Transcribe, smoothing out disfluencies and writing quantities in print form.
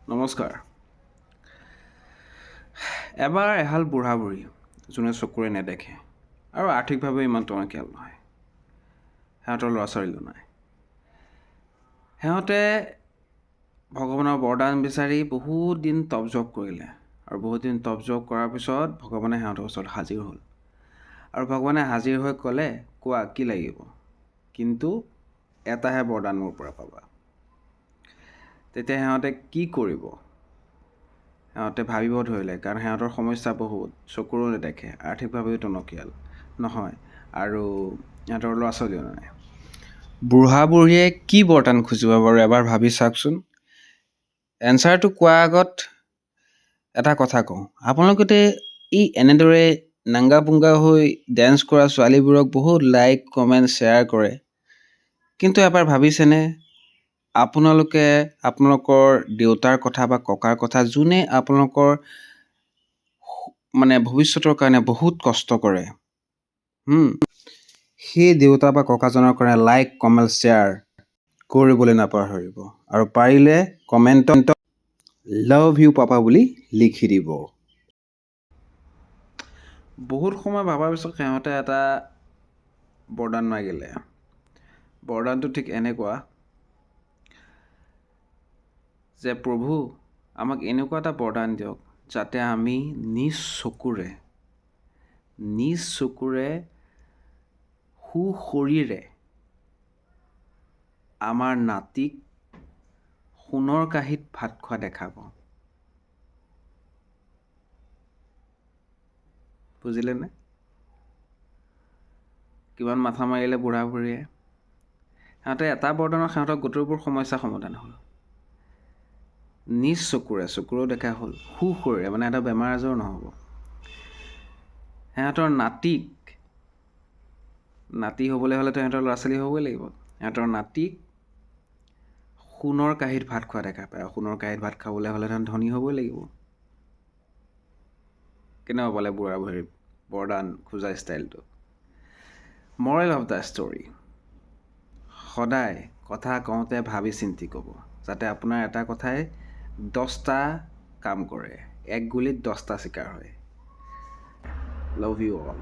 নমস্কাৰ। এবাৰ এহাল বুঢ়া বুঢ়ী যোনে চকুৰে নেদেখে আৰু আৰ্থিকভাৱে ইমান টনকিয়াল নহয়। সিহঁতৰ ল'ৰা ছোৱালীও নাই। সিহঁতে ভগৱানৰ বৰদান বিচাৰি বহুত দিন তপ জপ কৰিলে আৰু বহুত দিন তপ জপ কৰাৰ পিছত ভগৱানে সিহঁতৰ ওচৰত হাজিৰ হ'ল আৰু ভগৱানে হাজিৰ হৈ ক'লে, কোৱা কি লাগিব, কিন্তু এটাহে বৰদান মোৰ পৰা পাবা। তেতিয়া সিহঁতে কি কৰিব? সিহঁতে ভাবিব ধৰিলে, কাৰণ সিহঁতৰ সমস্যা বহুত, চকুৰো নেদেখে, আৰ্থিকভাৱেও টনকিয়াল নহয় আৰু সিহঁতৰ ল'ৰা ছোৱালীও নাই। বুঢ়া বুঢ়ীয়ে কি বৰদান খুজিব বাৰু এবাৰ ভাবি চাওকচোন। এনচাৰটো কোৱাৰ আগত এটা কথা কওঁ, আপোনালোকে এনেদৰে নাংগা পুংগা হৈ ডেন্স কৰা ছোৱালীবোৰক বহুত লাইক কমেণ্ট শ্বেয়াৰ কৰে, কিন্তু এবাৰ ভাবিছেনে আপোনালোকে আপোনালোকৰ দেউতাৰ কথা বা ককাৰ কথা, যোনে আপোনালোকৰ ভৱিষ্যতৰ কাৰণে বহুত কষ্ট কৰে, সেই দেউতা বা ককাজনৰ কাৰণে লাইক কমেণ্ট শ্বেয়াৰ কৰিবলৈ নাপাহৰিব আৰু পাৰিলে কমেণ্টত লাভ ইউ পাপা বুলি লিখি দিব। বহুত সময় ভাবাৰ পিছত সিহঁতে এটা বৰদান মাগিলে। বৰদানটো ঠিক এনেকুৱা যে, প্ৰভু আমাক এনেকুৱা এটা বৰদান দিয়ক যাতে আমি নিজ চকুৰে সুশৰীৰে আমাৰ নাতিক সোণৰ কাঁহীত ভাত খোৱা দেখা পাওঁ। বুজিলেনে? কিমান মাথা মাৰিলে বুঢ়া বুঢ়ীয়ে। সিহঁতে এটা বৰদানত সিহঁতৰ গোটেইবোৰ সমস্যা সমাধান হ'ল। নিজ চকুৰেও দেখা হ'ল, সুশৰীৰে এটা বেমাৰ আজাৰো নহ'ব। সিহঁতৰ নাতি হ'বলৈ হ'লেতো সিহঁতৰ ল'ৰা ছোৱালী হ'বই লাগিব। সিহঁতৰ নাতিক সোণৰ কাঁহীত ভাত খোৱা দেখা পায়, আৰু সোণৰ কাঁহীত ভাত খাবলৈ হ'লে ধনী হ'বই লাগিব। কেনেকুৱা পালে বুঢ়া বুঢ়ীৰ বৰদান খোজা ষ্টাইলটো? মৰেল অফ দ্য ষ্টৰী, সদায় কথা কওঁতে ভাবি চিন্তি ক'ব, যাতে আপোনাৰ এটা কথাই 10টা কাম কৰে, এক গুলিত 10টা চিকাৰ হয়। Love you all.